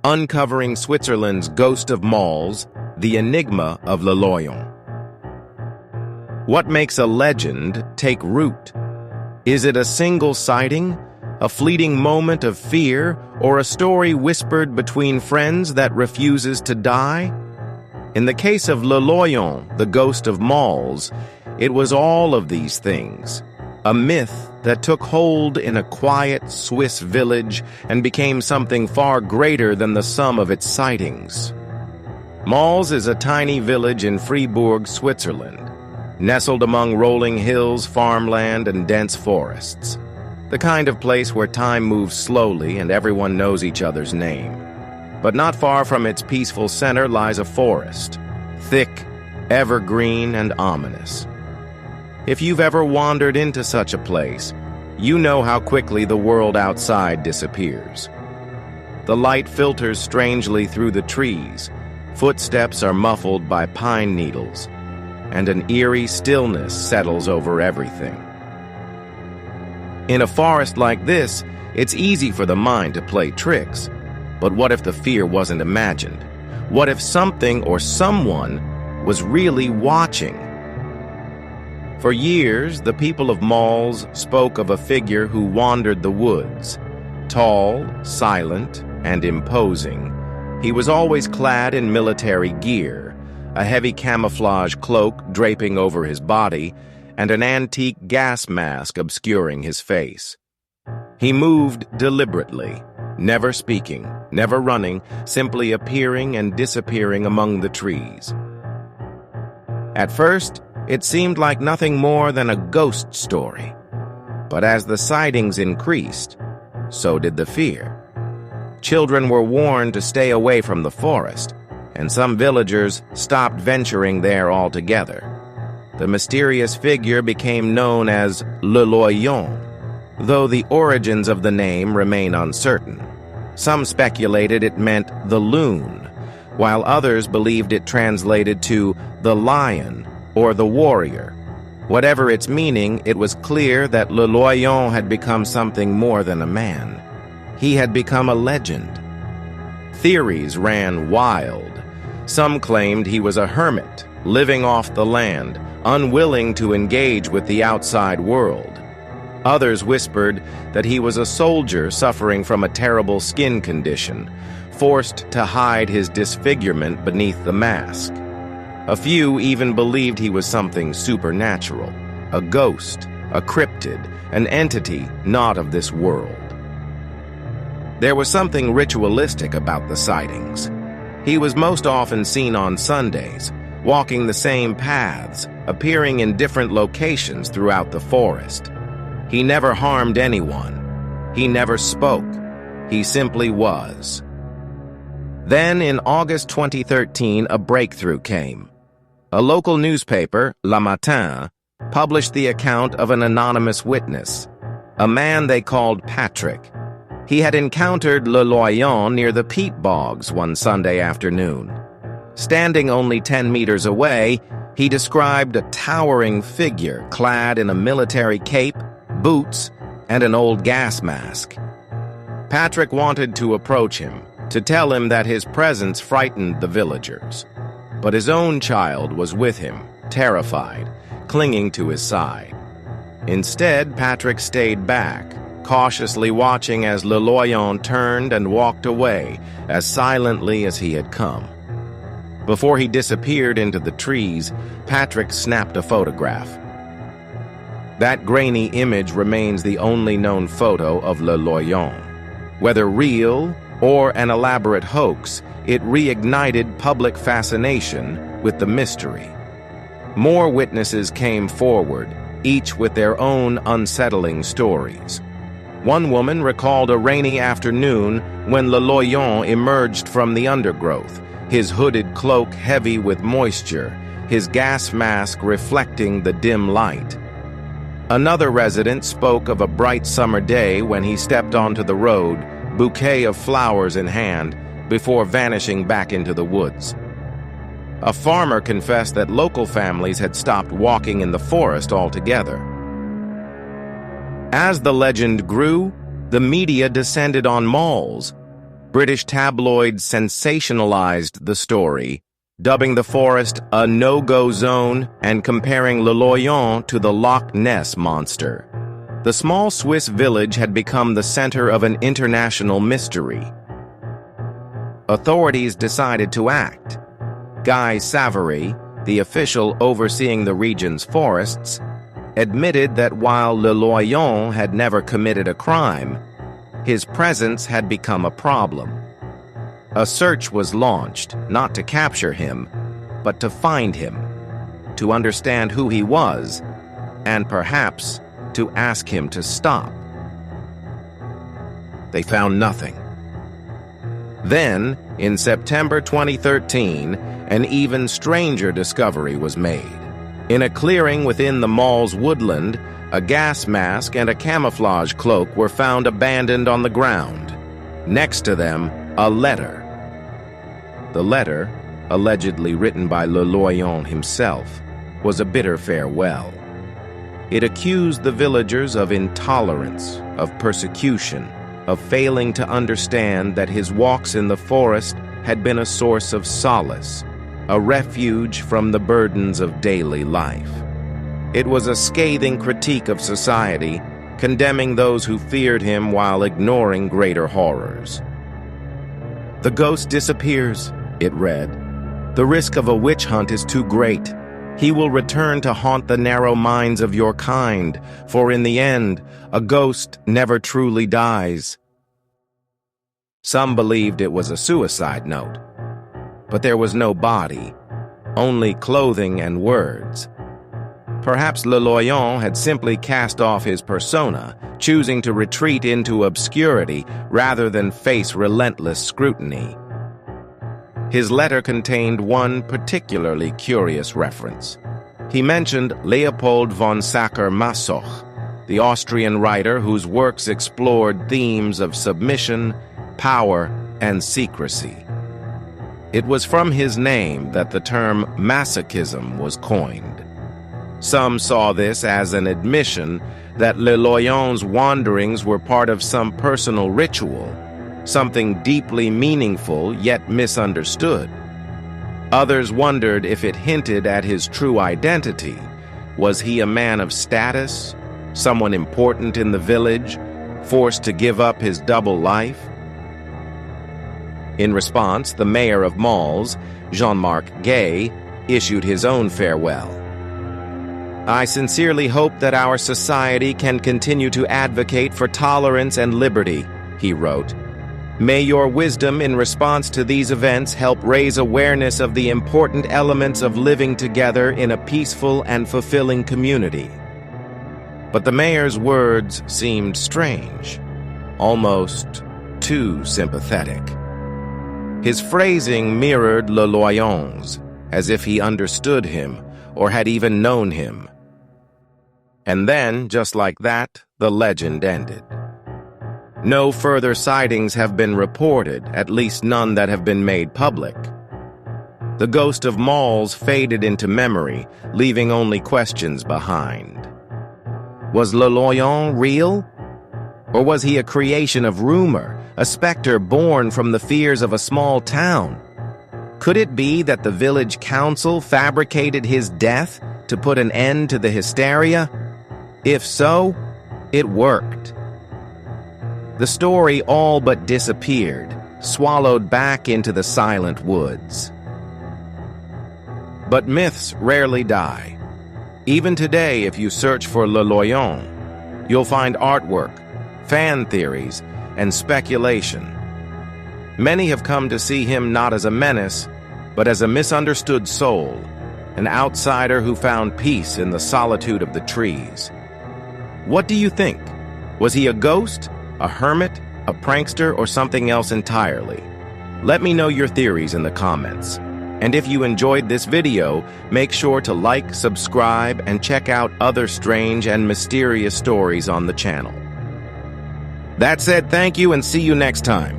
uncovering Switzerland's Ghost of Molls, the enigma of Loyon. What makes a legend take root? Is it a single sighting, a fleeting moment of fear, or a story whispered between friends that refuses to die? In the case of Loyon, the Ghost of Molls, it was all of these things. A myth that took hold in a quiet Swiss village and became something far greater than the sum of its sightings. Molls is a tiny village in Fribourg, Switzerland, nestled among rolling hills, farmland, and dense forests. The kind of place where time moves slowly and everyone knows each other's name. But not far from its peaceful center lies a forest, thick, evergreen, and ominous. If you've ever wandered into such a place, you know how quickly the world outside disappears. The light filters strangely through the trees, footsteps are muffled by pine needles, and an eerie stillness settles over everything. In a forest like this, it's easy for the mind to play tricks. But what if the fear wasn't imagined? What if something or someone was really watching? For years, the people of Molls spoke of a figure who wandered the woods. Tall, silent, and imposing, he was always clad in military gear, a heavy camouflage cloak draping over his body, and an antique gas mask obscuring his face. He moved deliberately, never speaking, never running, simply appearing and disappearing among the trees. At first, it seemed like nothing more than a ghost story. But as the sightings increased, so did the fear. Children were warned to stay away from the forest, and some villagers stopped venturing there altogether. The mysterious figure became known as Loyon, though the origins of the name remain uncertain. Some speculated it meant the loon, while others believed it translated to the lion or the warrior. Whatever its meaning, it was clear that Loyon had become something more than a man. He had become a legend. Theories ran wild. Some claimed he was a hermit, living off the land, unwilling to engage with the outside world. Others whispered that he was a soldier suffering from a terrible skin condition, forced to hide his disfigurement beneath the mask. A few even believed he was something supernatural, a ghost, a cryptid, an entity not of this world. There was something ritualistic about the sightings. He was most often seen on Sundays, walking the same paths, appearing in different locations throughout the forest. He never harmed anyone. He never spoke. He simply was. Then, in August 2013, a breakthrough came. A local newspaper, Le Matin, published the account of an anonymous witness, a man they called Patrick. He had encountered Loyon near the peat bogs one Sunday afternoon. Standing only 10 meters away, he described a towering figure clad in a military cape, boots, and an old gas mask. Patrick wanted to approach him, to tell him that his presence frightened the villagers. But his own child was with him, terrified, clinging to his side. Instead, Patrick stayed back, cautiously watching as Loyon turned and walked away as silently as he had come. Before he disappeared into the trees, Patrick snapped a photograph. That grainy image remains the only known photo of Loyon. Whether real or an elaborate hoax, it reignited public fascination with the mystery. More witnesses came forward, each with their own unsettling stories. One woman recalled a rainy afternoon when Loyon emerged from the undergrowth, his hooded cloak heavy with moisture, his gas mask reflecting the dim light. Another resident spoke of a bright summer day when he stepped onto the road, bouquet of flowers in hand, before vanishing back into the woods. A farmer confessed that local families had stopped walking in the forest altogether. As the legend grew, the media descended on Molls. British tabloids sensationalized the story, dubbing the forest a no-go zone and comparing Loyon to the Loch Ness Monster. The small Swiss village had become the center of an international mystery. Authorities decided to act. Guy Savary, the official overseeing the region's forests, admitted that while Loyon had never committed a crime, his presence had become a problem. A search was launched, not to capture him, but to find him, to understand who he was, and perhaps to ask him to stop. They found nothing. Then, in September 2013, an even stranger discovery was made. In a clearing within the mall's woodland, a gas mask and a camouflage cloak were found abandoned on the ground. Next to them, a letter. The letter, allegedly written by Loyon himself, was a bitter farewell. It accused the villagers of intolerance, of persecution, of failing to understand that his walks in the forest had been a source of solace, a refuge from the burdens of daily life. It was a scathing critique of society, condemning those who feared him while ignoring greater horrors. "The ghost disappears," it read. "The risk of a witch hunt is too great. He will return to haunt the narrow minds of your kind, for in the end, a ghost never truly dies." Some believed it was a suicide note, but there was no body, only clothing and words. Perhaps Loyon had simply cast off his persona, choosing to retreat into obscurity rather than face relentless scrutiny. His letter contained one particularly curious reference. He mentioned Leopold von Sacher-Masoch, the Austrian writer whose works explored themes of submission, power, and secrecy. It was from his name that the term masochism was coined. Some saw this as an admission that Loyon's wanderings were part of some personal ritual, something deeply meaningful yet misunderstood. Others wondered if it hinted at his true identity. Was he a man of status, someone important in the village, forced to give up his double life? In response, the mayor of Molls, Jean-Marc Gay, issued his own farewell. "I sincerely hope that our society can continue to advocate for tolerance and liberty," he wrote. "May your wisdom in response to these events help raise awareness of the important elements of living together in a peaceful and fulfilling community." But the mayor's words seemed strange, almost too sympathetic. His phrasing mirrored Loyon's, as if he understood him or had even known him. And then, just like that, the legend ended. No further sightings have been reported, at least none that have been made public. The Ghost of Molls faded into memory, leaving only questions behind. Was Loyon real? Or was he a creation of rumor, a specter born from the fears of a small town? Could it be that the village council fabricated his death to put an end to the hysteria? If so, it worked. The story all but disappeared, swallowed back into the silent woods. But myths rarely die. Even today, if you search for Loyon, you'll find artwork, fan theories, and speculation. Many have come to see him not as a menace, but as a misunderstood soul, an outsider who found peace in the solitude of the trees. What do you think? Was he a ghost, a hermit, a prankster, or something else entirely? Let me know your theories in the comments. And if you enjoyed this video, make sure to like, subscribe, and check out other strange and mysterious stories on the channel. That said, thank you and see you next time.